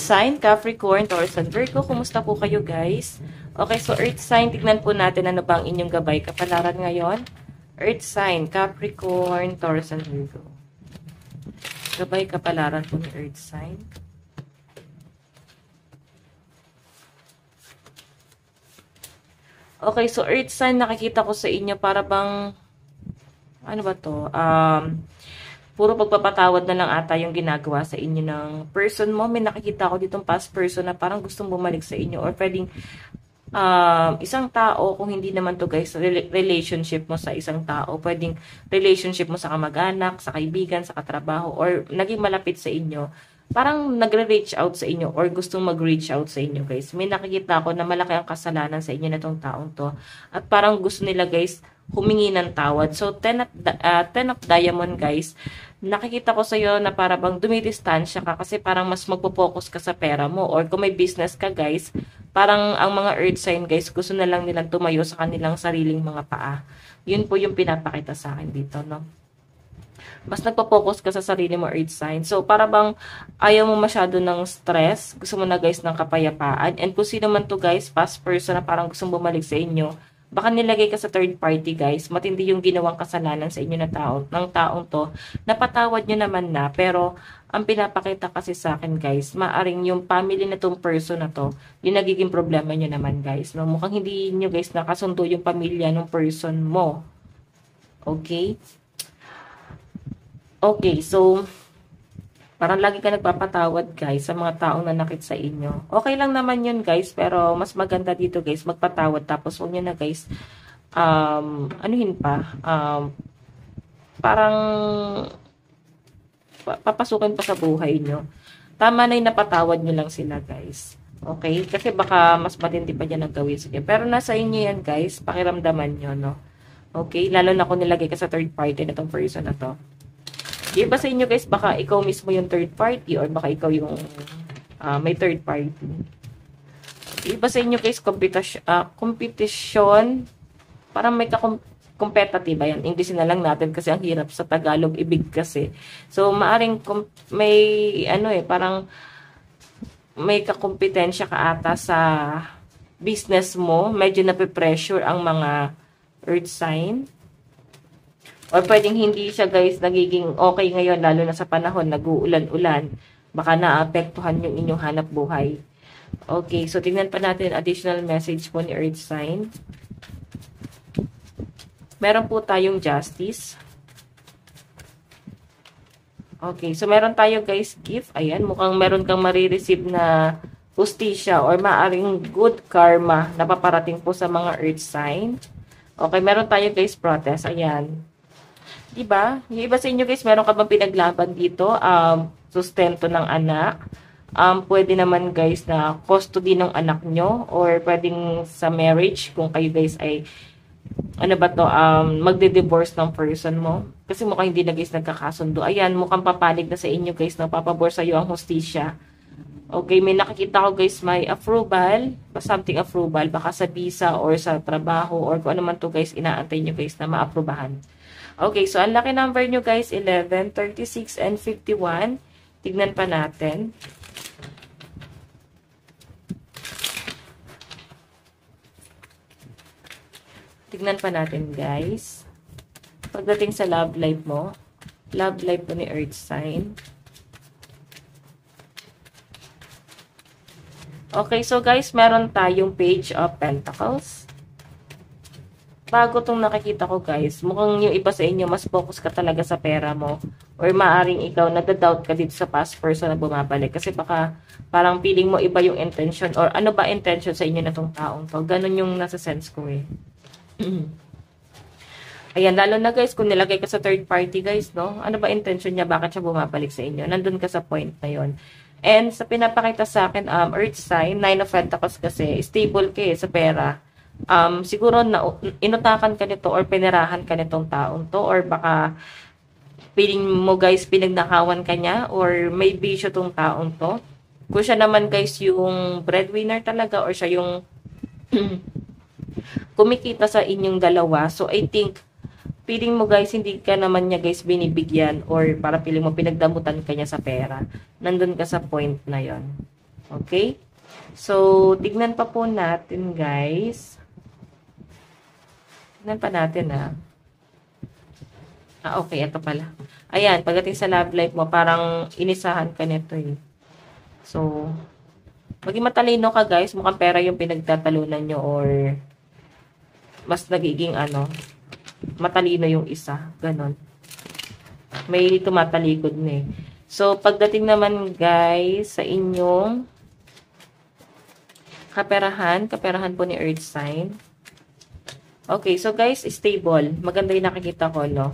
sign, Capricorn, Taurus, and Virgo. Kumusta po kayo guys? Okay, so Earth sign, tignan po natin ano ba ang inyong gabay kapalaran ngayon. Earth sign, Capricorn, Taurus, and Virgo. Gabay kapalaran po ni Earth sign. Okay, so Earth sign, nakikita ko sa inyo para bang, ano ba to? Puro pagpapatawad na lang ata yung ginagawa sa inyo ng person mo. May nakikita ko ditong past person na parang gustong bumalik sa inyo. Or pwedeng isang tao, kung hindi naman to guys, relationship mo sa isang tao. Pwedeng relationship mo sa kamag-anak, sa kaibigan, sa katrabaho, or naging malapit sa inyo. Parang nagre-reach out sa inyo or gustong mag-reach out sa inyo guys. May nakikita ko na malaki ang kasalanan sa inyo na tong taong to. At parang gusto nila guys humingi ng tawad. So, 10 of diamond, guys. Nakikita ko sa'yo na para bang dumidistansya ka kasi parang mas magpo-focus ka sa pera mo. Or kung may business ka, guys, parang ang mga earth sign, guys, gusto na lang nilang tumayo sa kanilang sariling mga paa. Yun po yung pinapakita sa akin dito, no? Mas nagpo-focus ka sa sarili mo, earth sign. So, para bang ayaw mo masyado ng stress. Gusto mo na, guys, ng kapayapaan. And kung sino man to, guys, past person na parang gustong bumalik sa inyo, baka nilagay ka sa third party guys, matindi yung ginawang kasalanan sa inyo na ng taong to, napatawad nyo naman na, pero ang pinapakita kasi sa akin guys, maaring yung family na tong person na to, yung nagiging problema nyo naman guys, no? Mukhang hindi nyo guys nakasundo yung pamilya ng person mo. Okay? Okay, so parang lagi ka nagpapatawad guys sa mga taong nanakit sa inyo. Okay lang naman yun guys, pero mas maganda dito guys, magpatawad tapos huwag nyo na guys, anuhin pa, parang papasukin pa sa buhay nyo. Tama na yung napatawad nyo lang sila guys. Okay? Kasi baka mas matindi pa dyan ang gawin. Sige. Pero nasa inyo yan guys, pakiramdaman nyo, no? Okay? Lalo na kung nilagay ka sa third party na tong person na to. Iba sa inyo guys, baka ikaw mismo yung third party or baka ikaw yung may third party. Iba sa inyo guys, competition, parang may competitive, ayan, English na lang natin kasi ang hirap sa Tagalog, ibig kasi. So, maaring may, parang may kakompetensya ka ata sa business mo, medyo nape-pressure ang mga earth sign. Or pwedeng hindi siya guys nagiging okay ngayon lalo na sa panahon nag-uulan-ulan. Baka naapektuhan yung inyong hanap buhay. Okay, so tingnan pa natin additional message po ni Earth sign. Meron po tayong justice. Okay, so meron tayo guys gift. Ayan, mukhang meron kang marireceive na hustisya or maaring good karma na paparating po sa mga Earth sign. Okay, meron tayo guys protest. Ayan. Diba? Yung iba sa inyo guys, meron ka bang pinaglaban dito? Sustento ng anak. Pwede naman guys na custody ng anak nyo. Or pwedeng sa marriage, kung kayo guys ay, magde-divorce ng person mo. Kasi mukhang hindi na guys nagkakasundo. Ayan, mukhang papanig na sa inyo guys na papabor sa iyo ang hustisya. Okay, may nakikita ko guys, may approval, something approval, baka sa visa or sa trabaho or kung ano man to guys, inaantay nyo guys na maaprubahan. Okay, so ang lucky number nyo guys, 11, 36, and 51. Tignan pa natin. Tignan pa natin guys. Pagdating sa love life mo, love life mo ni Earth sign. Okay, so guys, meron tayong Page of Pentacles. Bago tong nakikita ko guys, mukhang yung iba sa inyo, mas focus ka talaga sa pera mo. Or maaring ikaw, nadadoubt ka dito sa past person na bumabalik. Kasi baka parang feeling mo iba yung intention. Or ano ba intention sa inyo na tong taong to? Ganun yung nasa sense ko eh. Ayan, lalo na guys, kung nilagay ka sa third party guys, no? Ano ba intention niya? Bakit siya bumabalik sa inyo? Nandun ka sa point na yon. And sa pinapakita sa akin, Earth sign, 9 of Pentacles kasi, stable ka eh, sa pera. Siguro na inutakan ka nito or pinirahan ka nitong taong to or baka feeling mo guys pinagnakawan ka niya or may bisyo tong taong to. Kung siya naman guys yung breadwinner talaga or siya yung kumikita sa inyong dalawa, so I think feeling mo guys hindi ka naman niya guys binibigyan or para feeling mo pinagdamutan ka niya sa pera. Nandun ka sa point na yon. Okay? So, tignan pa po natin, guys. Tignan pa natin, okay, ito pala. Ayan, pagdating sa love life mo, parang inisahan ka nito eh. So, maging matalino ka, guys. Mukhang pera yung pinagtatalunan nyo or mas nagiging matalino yung isa. Ganon. May tumatalikod na eh. So, pagdating naman, guys, sa inyong kaperahan po ni Earth sign. Okay, so guys, stable. Maganda yung nakikita ko, no?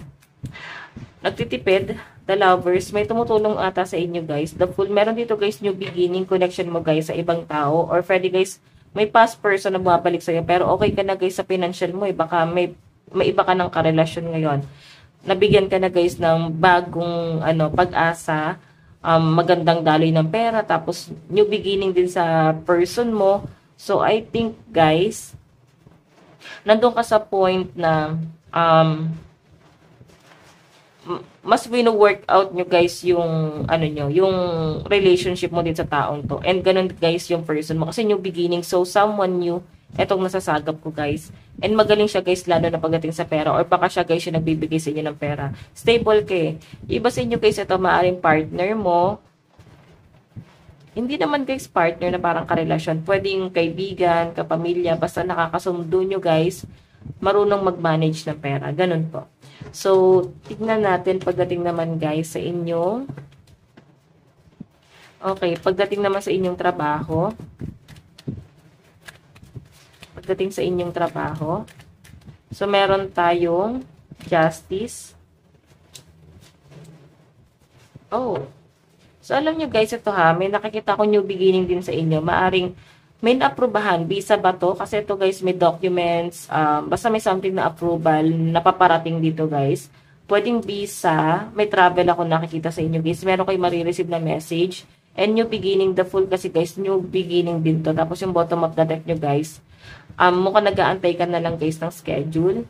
Nagtitipid, the lovers, may tumutulong ata sa inyo, guys. The Fool, meron dito, guys, new beginning, connection mo, guys, sa ibang tao. Or pwede, guys, may past person na bumabalik sa'yo. Pero okay ka na, guys, sa financial mo. Baka may iba ka ng karelasyon ngayon. Nabigyan ka na, guys, ng bagong, pag-asa, magandang daloy ng pera, tapos new beginning din sa person mo. So, I think, guys, nandun ka sa point na, mas wino-work out nyo, guys, yung, yung relationship mo din sa taong to. And ganun, guys, yung person mo. Kasi new beginning, so someone new, etong nasasagap ko, guys. And magaling siya, guys, lalo na pagdating sa pera. Or baka siya, guys, yung nagbibigay sa inyo ng pera. Stable ka eh. Iba sa inyo, guys, ito maaring partner mo. Hindi naman, guys, partner na parang karelasyon. Pwedeng kaibigan, kapamilya, basta nakakasundo nyo, guys, marunong mag-manage ng pera. Ganun po. So, tignan natin pagdating naman, guys, sa inyong pagdating naman sa inyong trabaho. Pagdating sa inyong trabaho. So, meron tayong justice. So, alam nyo, guys, ito may nakikita ko new beginning din sa inyo. Maaring may na-aprobahan. Visa ba to? Kasi ito, guys, may documents. Basta may something na approval na paparating dito, guys. Pwedeng visa. May travel ako nakikita sa inyo, guys. Meron kayo marireceive na message. And new beginning, the Fool kasi, guys, new beginning din to. Tapos yung bottom of the deck nyo, guys. Mukhang nag-aantay ka na lang, guys, ng schedule.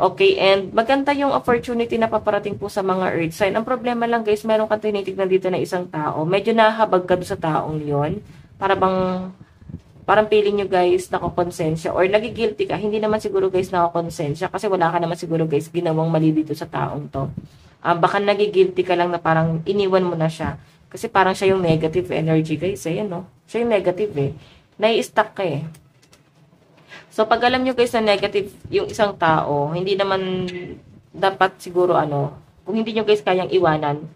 Okay, and maganda yung opportunity na paparating po sa mga earth sign. Ang problema lang, guys, meron kang tinitignan dito na isang tao. Medyo nahabag ka sa taong yon. Parang feeling nyo, guys, nakakonsensya or nagigilty ka. Hindi naman siguro, guys, nakakonsensya kasi wala ka naman siguro, guys, ginawang mali dito sa taong to. Baka nagigilty ka lang na parang iniwan mo na siya. Kasi parang siya yung negative energy, guys. Ayan, no? Siya yung negative, eh. Nai-stuck ka, eh. So, pag alam nyo, guys, na negative yung isang tao, hindi naman dapat siguro, kung hindi nyo, guys, kayang iwanan,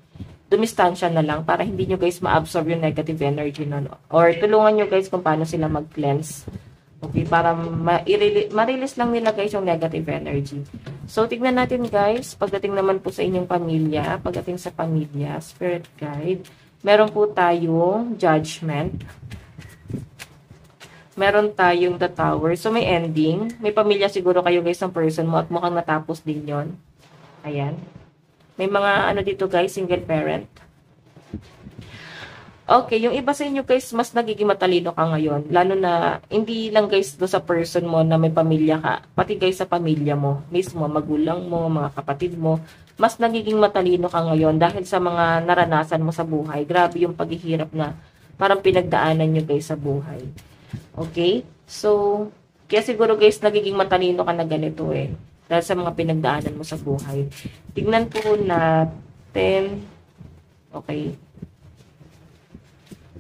dumistansya na lang para hindi nyo, guys, ma-absorb yung negative energy nun. Or tulungan nyo, guys, kung paano sila mag-cleanse. Okay, para ma-release lang nila, guys, yung negative energy. So, tignan natin, guys, pagdating naman po sa inyong pamilya, pagdating sa pamilya, spirit guide, meron po tayong judgment. Meron tayong the tower. So, may ending. May pamilya siguro kayo, guys, ng person mo at mukhang natapos din yon. Ayan. May mga, dito, guys, single parent. Okay, yung iba sa inyo, guys, mas nagiging matalino ka ngayon. Lalo na, hindi lang, guys, do sa person mo na may pamilya ka. Pati, guys, sa pamilya mo. Mismo, magulang mo, mga kapatid mo. Mas nagiging matalino ka ngayon dahil sa mga naranasan mo sa buhay. Grabe yung paghihirap na parang pinagdaanan nyo, guys, sa buhay. Okay? So, kaya siguro, guys, nagiging matalino ka na ganito eh. Dahil sa mga pinagdaanan mo sa buhay. Tignan po natin. Okay.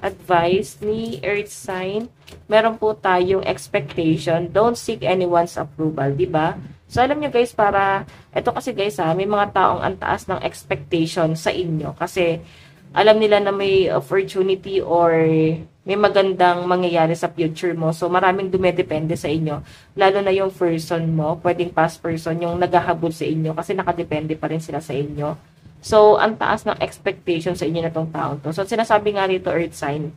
Advice ni Earth sign. Meron po tayong expectation. Don't seek anyone's approval. Diba? So, alam nyo, guys, ito kasi, guys, may mga taong antaas ng expectation sa inyo. Kasi, alam nila na may opportunity or may magandang mangyayari sa future mo. So, maraming dumedepende sa inyo. Lalo na yung person mo, pwedeng past person, yung naghahabol sa inyo kasi nakadepende pa rin sila sa inyo. So, ang taas ng expectation sa inyo na tong taon to. So, sinasabi nga rito, Earth sign,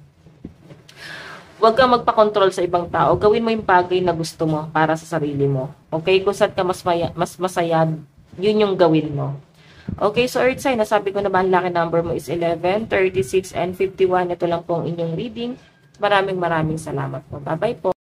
huwag kang magpa-control sa ibang tao. Gawin mo yung bagay na gusto mo para sa sarili mo. Okay? Kung saan ka mas masaya, yun yung gawin mo. Okay, so Earth sign, nasabi ko na ba ang lucky number mo is 11, 36, and 51. Ito lang pong inyong reading. Maraming salamat po. Bye-bye po.